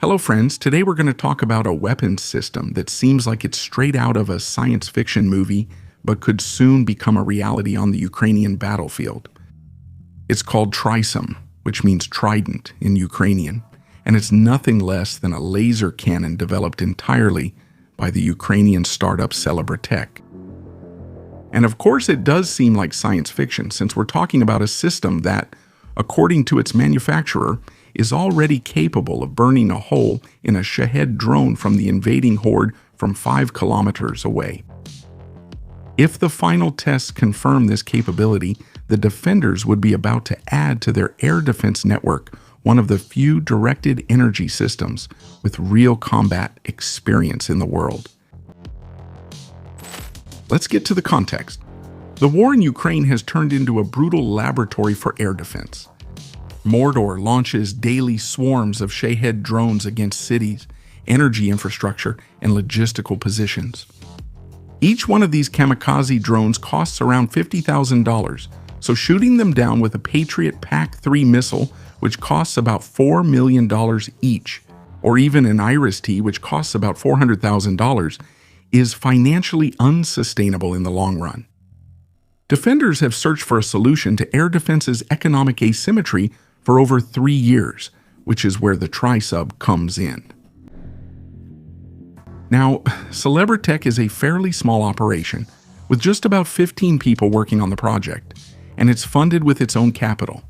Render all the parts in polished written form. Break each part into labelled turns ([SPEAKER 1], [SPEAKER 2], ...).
[SPEAKER 1] Hello friends, today we're going to talk about a weapons system that seems like it's straight out of a science fiction movie, but could soon become a reality on the Ukrainian battlefield. It's called Trisum, which means trident in Ukrainian, and it's nothing less than a laser cannon developed entirely by the Ukrainian startup Celebratech. And of course it does seem like science fiction since we're talking about a system that, according to its manufacturer, is already capable of burning a hole in a Shahed drone from the invading horde from 5 kilometers away. If the final tests confirm this capability, the defenders would be about to add to their air defense network one of the few directed energy systems with real combat experience in the world. Let's get to the context. The war in Ukraine has turned into a brutal laboratory for air defense. Mordor launches daily swarms of Shahed drones against cities, energy infrastructure, and logistical positions. Each one of these kamikaze drones costs around $50,000, so shooting them down with a Patriot PAC-3 missile, which costs about $4 million each, or even an Iris-T, which costs about $400,000, is financially unsustainable in the long run. Defenders have searched for a solution to air defense's economic asymmetry for over 3 years, which is where the Trisum comes in. Now, Celebratech is a fairly small operation, with just about 15 people working on the project, and it's funded with its own capital.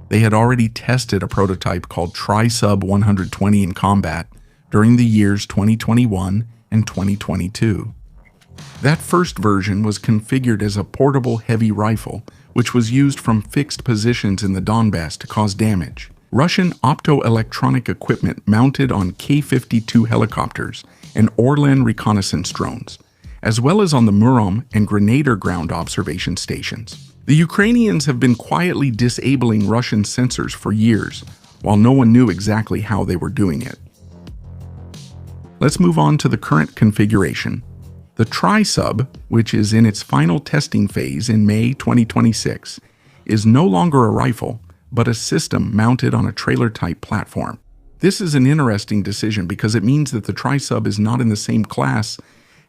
[SPEAKER 1] They had already tested a prototype called Trisum 120 in combat during the years 2021 and 2022. That first version was configured as a portable heavy rifle, which was used from fixed positions in the Donbass to cause damage. Russian optoelectronic equipment mounted on K-52 helicopters and Orlan reconnaissance drones, as well as on the Murom and Grenadier ground observation stations. The Ukrainians have been quietly disabling Russian sensors for years, while no one knew exactly how they were doing it. Let's move on to the current configuration. The Trisum, which is in its final testing phase in May 2026, is no longer a rifle, but a system mounted on a trailer-type platform. This is an interesting decision because it means that the Trisum is not in the same class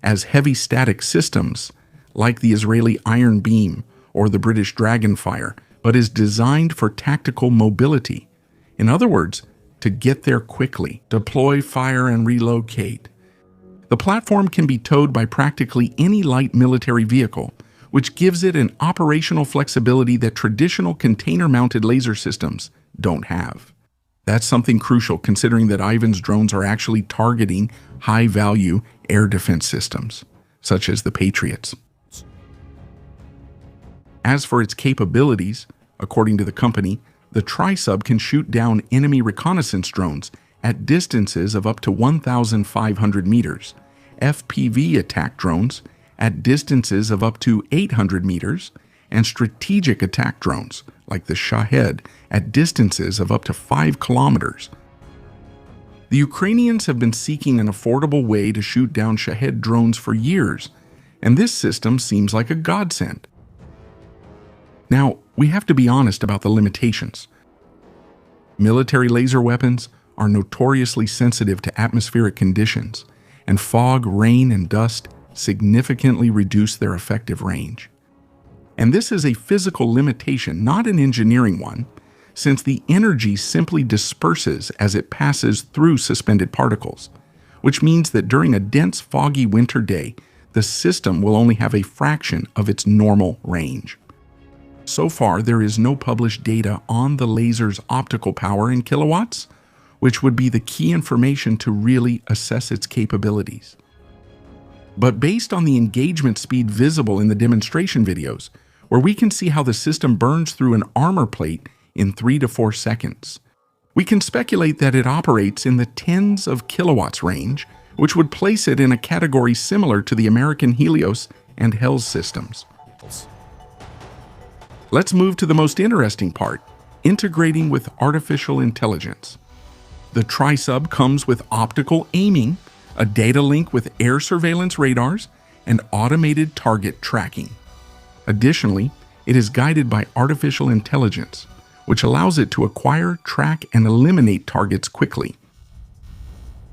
[SPEAKER 1] as heavy static systems like the Israeli Iron Beam or the British Dragonfire, but is designed for tactical mobility. In other words, to get there quickly, deploy, fire, and relocate. The platform can be towed by practically any light military vehicle, which gives it an operational flexibility that traditional container-mounted laser systems don't have. That's something crucial considering that Ivan's drones are actually targeting high-value air defense systems, such as the Patriots. As for its capabilities, according to the company, the Trisum can shoot down enemy reconnaissance drones at distances of up to 1,500 meters, FPV attack drones at distances of up to 800 meters, and strategic attack drones, like the Shahed, at distances of up to 5 kilometers. The Ukrainians have been seeking an affordable way to shoot down Shahed drones for years, and this system seems like a godsend. Now, we have to be honest about the limitations. Military laser weapons are notoriously sensitive to atmospheric conditions, and fog, rain, and dust significantly reduce their effective range. And this is a physical limitation, not an engineering one, since the energy simply disperses as it passes through suspended particles, which means that during a dense, foggy winter day, the system will only have a fraction of its normal range. So far, there is no published data on the laser's optical power in kilowatts, which would be the key information to really assess its capabilities. But based on the engagement speed visible in the demonstration videos, where we can see how the system burns through an armor plate in 3 to 4 seconds, we can speculate that it operates in the tens of kilowatts range, which would place it in a category similar to the American Helios and HELS systems. Let's move to the most interesting part, integrating with artificial intelligence. The Trisum comes with optical aiming, a data link with air surveillance radars, and automated target tracking. Additionally, it is guided by artificial intelligence, which allows it to acquire, track, and eliminate targets quickly.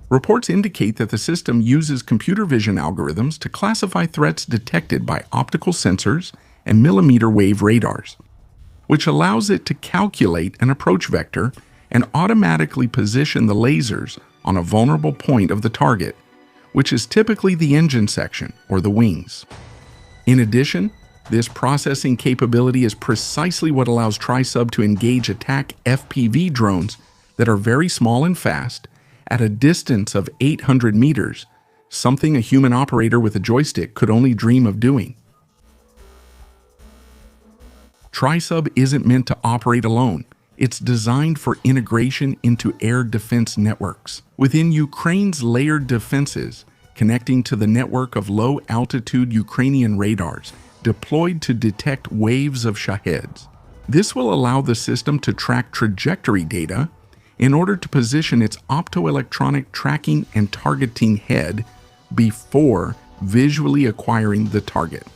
[SPEAKER 1] Reports indicate that the system uses computer vision algorithms to classify threats detected by optical sensors and millimeter wave radars, which allows it to calculate an approach vector and automatically position the lasers on a vulnerable point of the target, which is typically the engine section or the wings. In addition, this processing capability is precisely what allows Trisum to engage attack FPV drones that are very small and fast at a distance of 800 meters, something a human operator with a joystick could only dream of doing. Trisum isn't meant to operate alone. It's designed for integration into air defense networks within Ukraine's layered defenses, connecting to the network of low-altitude Ukrainian radars deployed to detect waves of Shaheds. This will allow the system to track trajectory data in order to position its optoelectronic tracking and targeting head before visually acquiring the target.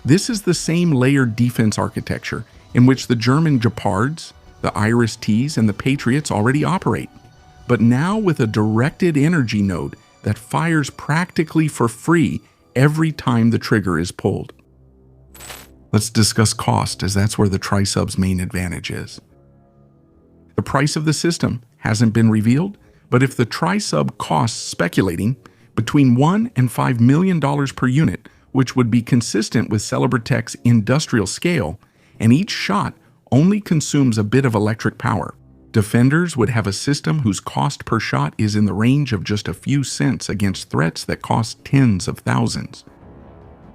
[SPEAKER 1] This is the same layered defense architecture in which the German Gepards, the Iris-Ts, and the Patriots already operate, but now with a directed energy node that fires practically for free every time the trigger is pulled. Let's discuss cost, as that's where the Trisum's main advantage is. The price of the system hasn't been revealed, but if the Trisum costs speculating between $1 and $5 million per unit, which would be consistent with Celebritech's industrial scale, and each shot only consumes a bit of electric power, defenders would have a system whose cost per shot is in the range of just a few cents against threats that cost tens of thousands.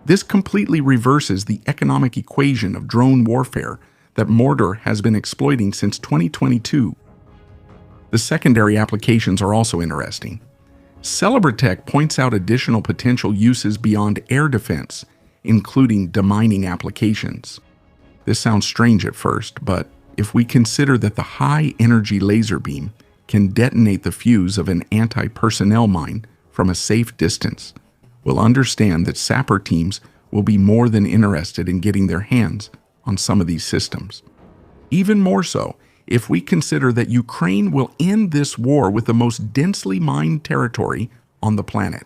[SPEAKER 1] This completely reverses the economic equation of drone warfare that Mordor has been exploiting since 2022. The secondary applications are also interesting. Celebritech points out additional potential uses beyond air defense, including demining applications. This sounds strange at first, but if we consider that the high-energy laser beam can detonate the fuse of an anti-personnel mine from a safe distance, we'll understand that sapper teams will be more than interested in getting their hands on some of these systems. Even more so, if we consider that Ukraine will end this war with the most densely mined territory on the planet.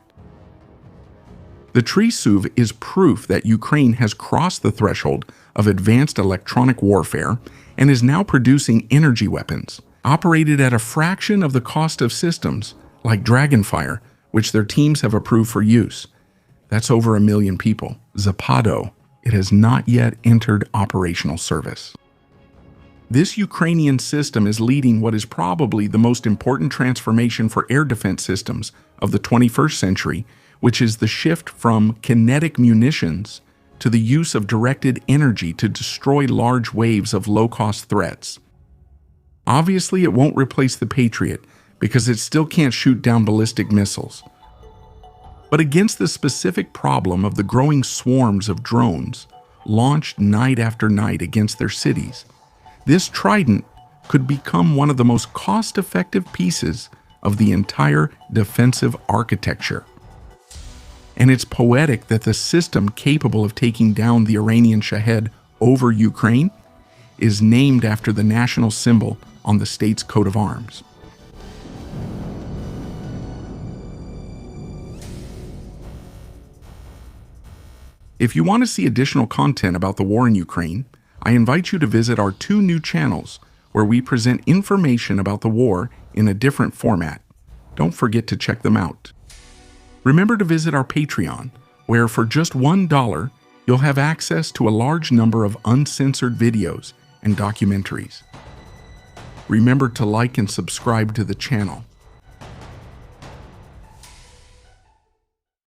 [SPEAKER 1] The Trisum is proof that Ukraine has crossed the threshold of advanced electronic warfare and is now producing energy weapons, operated at a fraction of the cost of systems like Dragonfire, which their teams have approved for use. That's over 1 million people. Zapado, it has not yet entered operational service. This Ukrainian system is leading what is probably the most important transformation for air defense systems of the 21st century, which is the shift from kinetic munitions to the use of directed energy to destroy large waves of low-cost threats. Obviously, it won't replace the Patriot because it still can't shoot down ballistic missiles. But against the specific problem of the growing swarms of drones launched night after night against their cities, this Trident could become one of the most cost-effective pieces of the entire defensive architecture. And it's poetic that the system capable of taking down the Iranian Shahed over Ukraine is named after the national symbol on the state's coat of arms. If you want to see additional content about the war in Ukraine, I invite you to visit our 2 new channels where we present information about the war in a different format. Don't forget to check them out. Remember to visit our Patreon, where for just $1, you'll have access to a large number of uncensored videos and documentaries. Remember to like and subscribe to the channel.